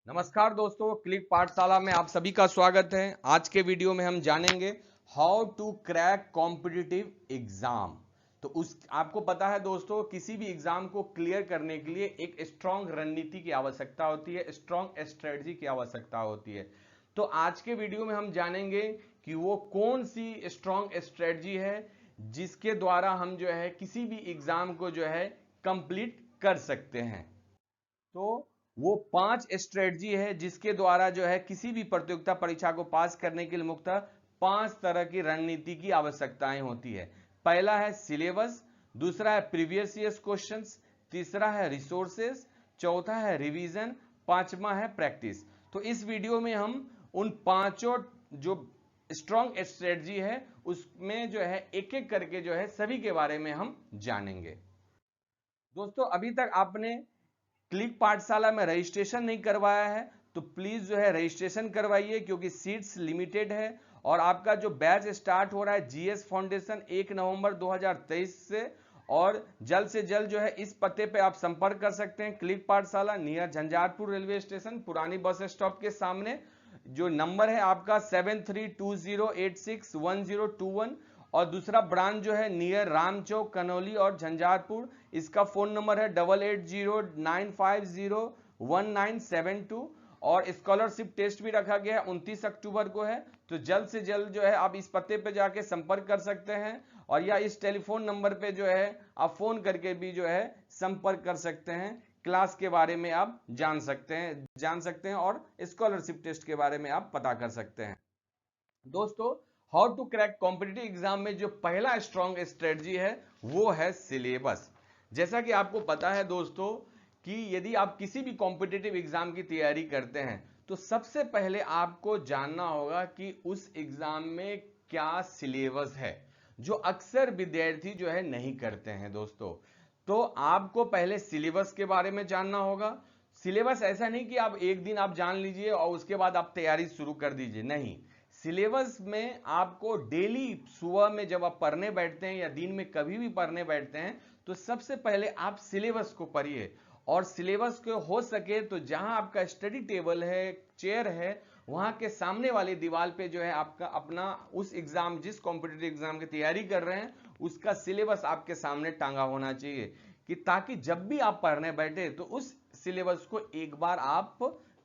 नमस्कार दोस्तों, क्लिक पाठशाला में आप सभी का स्वागत है। आज के वीडियो में हम जानेंगे how to crack competitive exam. तो उस आपको पता है दोस्तों, किसी भी एग्जाम को क्लियर करने के लिए एक स्ट्रांग रणनीति की आवश्यकता होती है, स्ट्रांग स्ट्रेटजी की आवश्यकता होती है। तो आज के वीडियो में हम जानेंगे कि वो कौन सी स्ट्रांग स्ट्रेटजी है जिसके द्वारा हम जो है किसी भी एग्जाम को जो है कंप्लीट कर सकते हैं। तो वो 5 स्ट्रेटजी है जिसके द्वारा जो है किसी भी प्रतियोगिता परीक्षा को पास करने के लिए मुख्यतः 5 तरह की रणनीति की आवश्यकताएं होती है। पहला है सिलेबस, दूसरा है प्रीवियस ईयर्स क्वेश्चंस, तीसरा है रिसोर्सेज, चौथा है रिवीजन, पांचवा है प्रैक्टिस। तो इस वीडियो में हम उन पांचों जो स्ट्रॉन्ग स्ट्रेटजी है उसमें जो है एक एक करके जो है सभी के बारे में हम जानेंगे। दोस्तों, अभी तक आपने क्लिक पाठशाला में रजिस्ट्रेशन नहीं करवाया है तो प्लीज जो है रजिस्ट्रेशन करवाइए, क्योंकि सीट्स लिमिटेड है और आपका जो बैच स्टार्ट हो रहा है जीएस फाउंडेशन 1 नवंबर 2023 से। और जल्द से जल्द जो है इस पते पे आप संपर्क कर सकते हैं। क्लिक पाठशाला नियर झंझारपुर रेलवे स्टेशन, पुरानी बस स्टॉप के सामने। जो नंबर है आपका 7320861021 और दूसरा ब्रांच जो है नियर राम चौक, कनौली और झंझारपुर। इसका फोन नंबर है 8809501972 और स्कॉलरशिप टेस्ट भी रखा गया है 29 अक्टूबर को है। तो जल्द से जल्द जो है आप इस पते पे जाके संपर्क कर सकते हैं और या इस टेलीफोन नंबर पे जो है आप फोन करके भी जो है संपर्क कर सकते हैं। क्लास के बारे में आप जान सकते हैं और स्कॉलरशिप टेस्ट के बारे में आप पता कर सकते हैं। दोस्तों, how to crack competitive exam में जो पहला स्ट्रॉन्ग स्ट्रेटजी है वो है सिलेबस। जैसा कि आपको पता है दोस्तों कि यदि आप किसी भी कॉम्पिटिटिव एग्जाम की तैयारी करते हैं तो सबसे पहले आपको जानना होगा कि उस एग्जाम में क्या सिलेबस है, जो अक्सर विद्यार्थी जो है नहीं करते हैं दोस्तों। तो आपको पहले सिलेबस के बारे में जानना होगा। सिलेबस ऐसा नहीं कि आप एक दिन आप जान लीजिए और उसके बाद आप तैयारी शुरू कर दीजिए, नहीं। सिलेबस में आपको डेली सुबह में जब आप पढ़ने बैठते हैं या दिन में कभी भी पढ़ने बैठते हैं तो सबसे पहले आप सिलेबस को पढ़िए। और सिलेबस को हो सके तो जहां आपका स्टडी टेबल है, चेयर है, वहां के सामने वाली दीवार पे जो है आपका अपना उस एग्जाम, जिस कॉम्पिटिटिव एग्जाम की तैयारी कर रहे हैं उसका सिलेबस आपके सामने टांगा होना चाहिए, कि ताकि जब भी आप पढ़ने बैठे तो उस सिलेबस को एक बार आप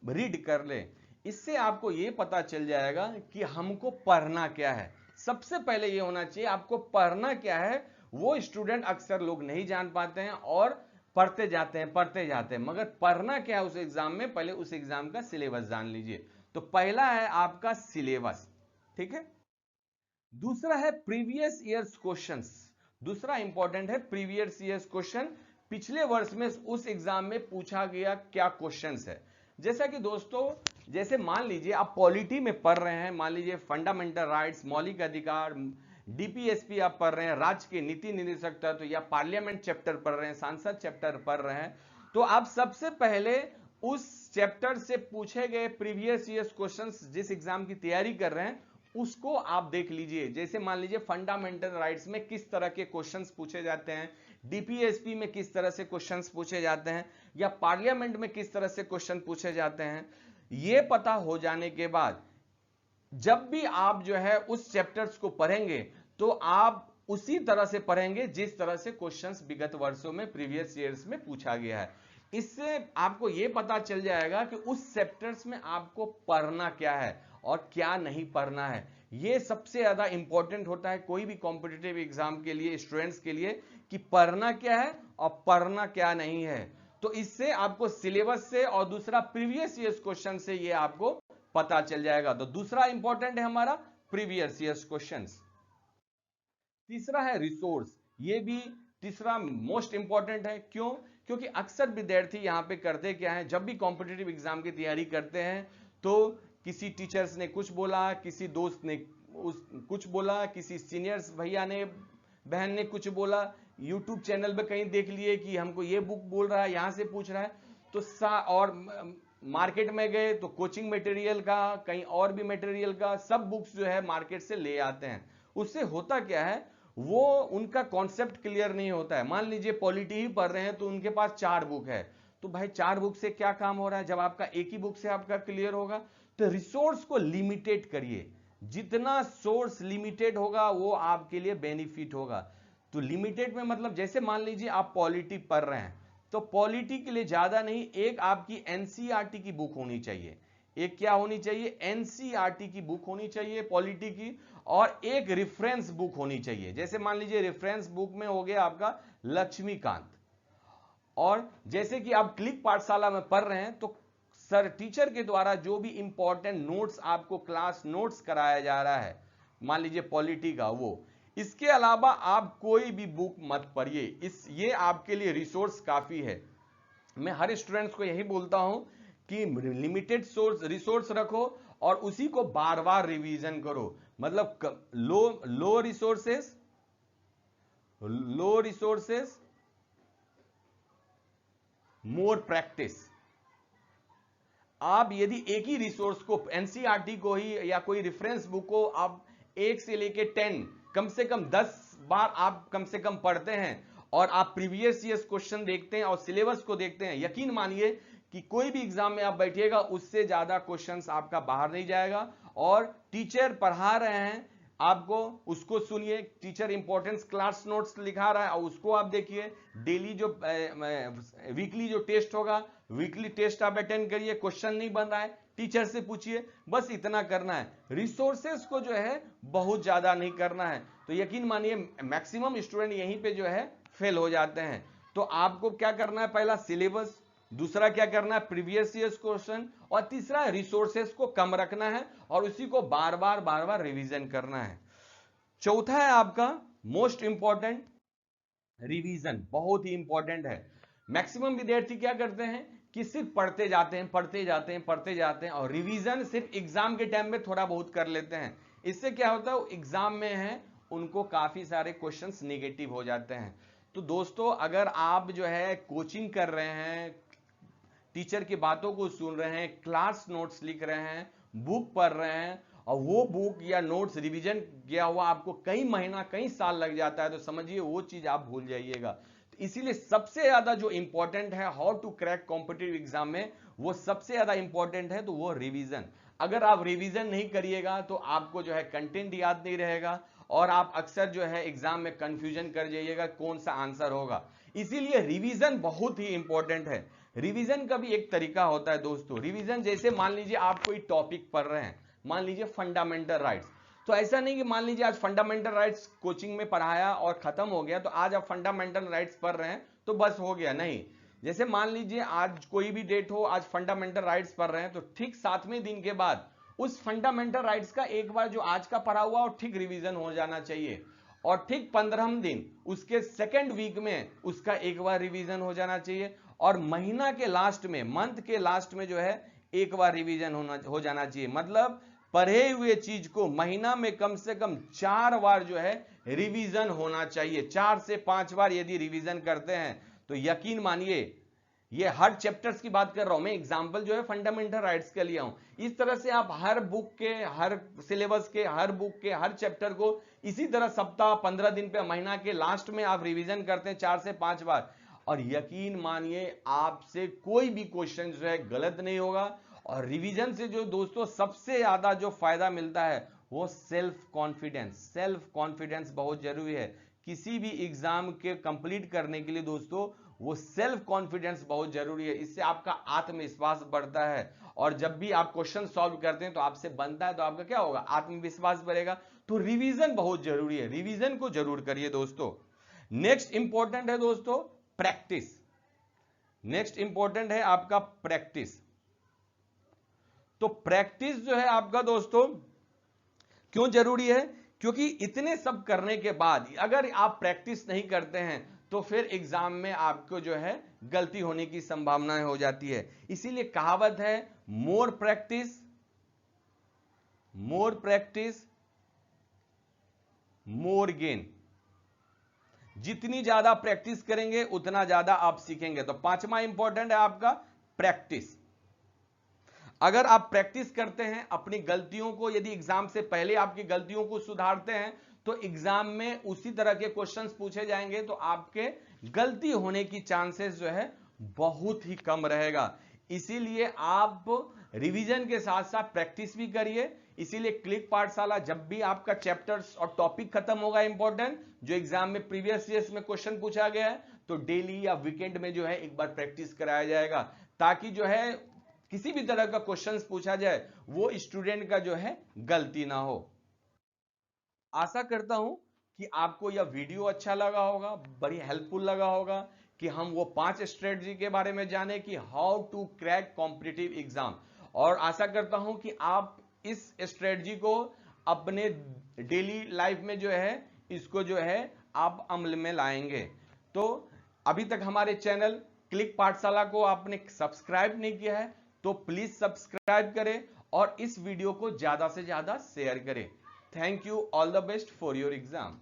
रीड कर लें। इससे आपको यह पता चल जाएगा कि हमको पढ़ना क्या है। सबसे पहले यह होना चाहिए आपको पढ़ना क्या है। वो स्टूडेंट अक्सर लोग नहीं जान पाते हैं और पढ़ते जाते हैं, मगर पढ़ना क्या है उस एग्जाम में, पहले उस एग्जाम का सिलेबस जान लीजिए। तो पहला है आपका सिलेबस, ठीक है। दूसरा है प्रीवियस ईयर्स क्वेश्चंस। दूसरा इंपॉर्टेंट है प्रीवियस ईयर्स क्वेश्चन, पिछले वर्ष में उस एग्जाम में पूछा गया क्या क्वेश्चंस है। जैसा कि दोस्तों, जैसे मान लीजिए आप पॉलिटी में पढ़ रहे हैं, मान लीजिए फंडामेंटल राइट्स, मौलिक अधिकार, डीपीएसपी आप पढ़ रहे हैं, राज्य के नीति निर्देशक तत्व, या पार्लियामेंट चैप्टर पढ़ रहे हैं, सांसद चैप्टर पढ़ रहे हैं, तो आप सबसे पहले उस चैप्टर से पूछे गए प्रीवियस ईयर्स क्वेश्चंस जिस एग्जाम की तैयारी कर रहे हैं उसको आप देख लीजिए। जैसे मान लीजिए फंडामेंटल राइट्स में किस तरह के क्वेश्चंस पूछे जाते हैं, डीपीएसपी में किस तरह से क्वेश्चंस पूछे जाते हैं, या पार्लियामेंट में किस तरह से क्वेश्चन पूछे जाते हैं। यह पता हो जाने के बाद जब भी आप जो है उस चैप्टर्स को पढ़ेंगे तो आप उसी तरह से पढ़ेंगे जिस तरह से क्वेश्चंस विगत वर्षों में, प्रीवियस ईयर्स में पूछा गया है। इससे आपको यह पता चल जाएगा कि उस चैप्टर्स में आपको पढ़ना क्या है और क्या नहीं पढ़ना है। यह सबसे ज्यादा इंपॉर्टेंट होता है कोई भी कॉम्पिटिटिव एग्जाम के लिए, स्टूडेंट्स के लिए, कि पढ़ना क्या है और पढ़ना क्या नहीं है। तो इससे आपको सिलेबस से और दूसरा प्रीवियस ईयर्स क्वेश्चन से यह आपको पता चल जाएगा। तो दूसरा इंपॉर्टेंट है हमारा प्रीवियस ईयर्स क्वेश्चंस। तीसरा है रिसोर्स। ये भी तीसरा मोस्ट इंपॉर्टेंट है। क्यों? क्योंकि अक्सर विद्यार्थी यहां पे करते क्या है, जब भी कॉम्पिटिटिव एग्जाम की तैयारी करते हैं तो किसी टीचर्स ने कुछ बोला, किसी दोस्त ने कुछ बोला, किसी सीनियर्स भैया ने, बहन ने कुछ बोला, यूट्यूब चैनल पे कहीं देख लिए कि हमको ये बुक बोल रहा है, यहां से पूछ रहा है, तो और मार्केट में गए तो कोचिंग मटेरियल का, कहीं और भी मटेरियल का, सब बुक्स जो है मार्केट से ले आते हैं। उससे होता क्या है, वो उनका कॉन्सेप्ट क्लियर नहीं होता है। मान लीजिए पॉलिटी ही पढ़ रहे हैं तो उनके पास 4 बुक है, तो भाई 4 बुक से क्या काम हो रहा है जब आपका एक ही बुक से आपका क्लियर होगा। तो रिसोर्स को लिमिटेड करिए, जितना सोर्स लिमिटेड होगा वो आपके लिए बेनिफिट होगा। तो लिमिटेड में मतलब जैसे मान लीजिए आप पॉलिटी पढ़ रहे हैं, तो पॉलिटी के लिए ज्यादा नहीं, एक आपकी एनसीईआरटी की बुक होनी चाहिए, एक क्या होनी चाहिए, एनसीईआरटी की बुक होनी चाहिए पॉलिटी की, और एक रेफरेंस बुक होनी चाहिए। जैसे मान लीजिए रेफरेंस बुक में हो गया आपका लक्ष्मीकांत, और जैसे कि आप क्लिक पाठशाला में पढ़ रहे हैं तो सर टीचर के द्वारा जो भी इंपॉर्टेंट नोट्स आपको क्लास नोट्स कराया जा रहा है, मान लीजिए पॉलिटी का, वो, इसके अलावा आप कोई भी बुक मत पढ़िए, इस ये आपके लिए रिसोर्स काफी है। मैं हर स्टूडेंट्स को यही बोलता हूं कि लिमिटेड सोर्स रिसोर्स रखो और उसी को बार बार रिवीजन करो। मतलब लो रिसोर्सेस मोर प्रैक्टिस। आप यदि एक ही रिसोर्स को, एनसीईआरटी को ही या कोई रेफरेंस बुक को आप 1 से लेके 10 कम से कम 10 बार आप कम से कम पढ़ते हैं और आप प्रीवियस ईयर्स क्वेश्चन देखते हैं और सिलेबस को देखते हैं, यकीन मानिए कि कोई भी एग्जाम में आप बैठिएगा उससे ज्यादा क्वेश्चंस आपका बाहर नहीं जाएगा। और टीचर पढ़ा रहे हैं आपको, उसको सुनिए, टीचर इंपॉर्टेंस क्लास नोट्स लिखा रहा है और उसको आप देखिए। डेली जो वीकली जो टेस्ट होगा, वीकली टेस्ट आप अटेंड करिए, क्वेश्चन नहीं बन रहा है टीचर से पूछिए, बस इतना करना है। रिसोर्सेस को जो है बहुत ज्यादा नहीं करना है। तो यकीन मानिए मैक्सिमम स्टूडेंट यहीं पे जो है फेल हो जाते हैं। तो आपको क्या करना है, पहला सिलेबस, दूसरा क्या करना है प्रीवियस ईयर्स क्वेश्चन, और तीसरा रिसोर्सेस को कम रखना है और उसी को बार बार रिवीजन करना है। चौथा है आपका मोस्ट इंपॉर्टेंट रिवीजन, बहुत ही इंपॉर्टेंट है। मैक्सिमम विद्यार्थी क्या करते हैं कि सिर्फ पढ़ते जाते हैं और रिवीजन सिर्फ एग्जाम के टाइम में थोड़ा बहुत कर लेते हैं। इससे क्या होता है, एग्जाम में है उनको काफी सारे क्वेश्चंस नेगेटिव हो जाते हैं। तो दोस्तों अगर आप जो है कोचिंग कर रहे हैं, टीचर की बातों को सुन रहे हैं, क्लास नोट्स लिख रहे हैं, बुक पढ़ रहे हैं, और वो बुक या नोट्स रिवीजन किया हुआ आपको कई महीना कई साल लग जाता है, तो समझिए वो चीज आप भूल जाइएगा। तो इसीलिए सबसे ज्यादा जो इंपॉर्टेंट है how to crack competitive exam में, वो सबसे ज्यादा इंपॉर्टेंट है तो वो रिवीजन। अगर आप रिवीजन नहीं करिएगा तो आपको जो है कंटेंट याद नहीं रहेगा और आप अक्सर जो है एग्जाम में कंफ्यूजन कर जाइएगा कौन सा आंसर होगा। इसीलिए रिवीजन बहुत ही इंपॉर्टेंट है। रिवीजन का भी एक तरीका होता है दोस्तों। रिवीजन जैसे मान लीजिए आप कोई टॉपिक पढ़ रहे हैं, मान लीजिए फंडामेंटल राइट्स, तो ऐसा नहीं कि मान लीजिए आज फंडामेंटल राइट्स कोचिंग में पढ़ाया और खत्म हो गया तो आज आप फंडामेंटल राइट्स पढ़ रहे हैं तो बस हो गया, नहीं। जैसे मान लीजिए आज कोई भी डेट हो, आज फंडामेंटल राइट्स पढ़ रहे हैं तो ठीक 7वें दिन के बाद उस फंडामेंटल राइट्स का एक बार जो आज का पढ़ा हुआ और ठीक रिवीजन हो जाना चाहिए, और ठीक 15वें दिन उसके सेकेंड वीक में उसका एक बार रिवीजन हो जाना चाहिए, और महीना के लास्ट में, मंथ के लास्ट में जो है एक बार रिवीजन हो जाना चाहिए। मतलब पढ़े हुए चीज को महीना में कम से कम 4 बार जो है रिवीजन होना चाहिए। 4 से 5 बार यदि रिवीजन करते हैं तो यकीन मानिए, ये हर चैप्टर्स की बात कर रहा हूं मैं, एग्जांपल जो है फंडामेंटल राइट्स के लिए हूं। इस तरह से आप हर बुक के, हर सिलेबस के, हर बुक के हर चैप्टर को इसी तरह सप्ताह 15 दिन पे, महीना के लास्ट में आप रिवीजन करते हैं 4 से 5 बार, और यकीन मानिए आपसे कोई भी क्वेश्चन जो है गलत नहीं होगा। और रिवीजन से जो दोस्तों सबसे ज्यादा जो फायदा मिलता है वो सेल्फ कॉन्फिडेंस। सेल्फ कॉन्फिडेंस बहुत जरूरी है किसी भी एग्जाम के कंप्लीट करने के लिए दोस्तों, वो सेल्फ कॉन्फिडेंस बहुत जरूरी है। इससे आपका आत्मविश्वास बढ़ता है, और जब भी आप क्वेश्चन सॉल्व करते हैं तो आपसे बनता है तो आपका क्या होगा, आत्मविश्वास बढ़ेगा। तो रिवीजन बहुत जरूरी है, रिवीजन को जरूर करिए दोस्तों। नेक्स्ट इंपॉर्टेंट है दोस्तों प्रैक्टिस। नेक्स्ट इंपॉर्टेंट है आपका प्रैक्टिस। तो प्रैक्टिस जो है आपका दोस्तों क्यों जरूरी है, क्योंकि इतने सब करने के बाद अगर आप प्रैक्टिस नहीं करते हैं तो फिर एग्जाम में आपको जो है गलती होने की संभावना हो जाती है। इसीलिए कहावत है मोर प्रैक्टिस मोर गेन। जितनी ज्यादा प्रैक्टिस करेंगे उतना ज्यादा आप सीखेंगे। तो 5वां इंपॉर्टेंट है आपका प्रैक्टिस। अगर आप प्रैक्टिस करते हैं अपनी गलतियों को, यदि एग्जाम से पहले आपकी गलतियों को सुधारते हैं तो एग्जाम में उसी तरह के क्वेश्चंस पूछे जाएंगे तो आपके गलती होने की चांसेस जो है बहुत ही कम रहेगा। इसीलिए आप रिवीजन के साथ साथ प्रैक्टिस भी करिए। इसीलिए क्लिक पाठशाला, जब भी आपका चैप्टर्स और टॉपिक खत्म होगा इंपॉर्टेंट, जो एग्जाम में प्रीवियस ईयर्स में क्वेश्चन पूछा गया है, तो डेली या वीकेंड में जो है एक बार प्रैक्टिस कराया जाएगा, ताकि जो है किसी भी तरह का क्वेश्चन पूछा जाए वो स्टूडेंट का जो है गलती ना हो। आशा करता हूं कि आपको यह वीडियो अच्छा लगा होगा, बड़ी हेल्पफुल लगा होगा कि हम वो 5 स्ट्रेटजी के बारे में जाने कि how to crack competitive exam. और आशा करता हूं कि आप इस स्ट्रेटजी को अपने डेली लाइफ में जो है इसको जो है आप अमल में लाएंगे। तो अभी तक हमारे चैनल क्लिक पाठशाला को आपने सब्सक्राइब नहीं किया है तो प्लीज सब्सक्राइब करें और इस वीडियो को ज्यादा से ज्यादा शेयर करें। Thank you. All the best for your exam.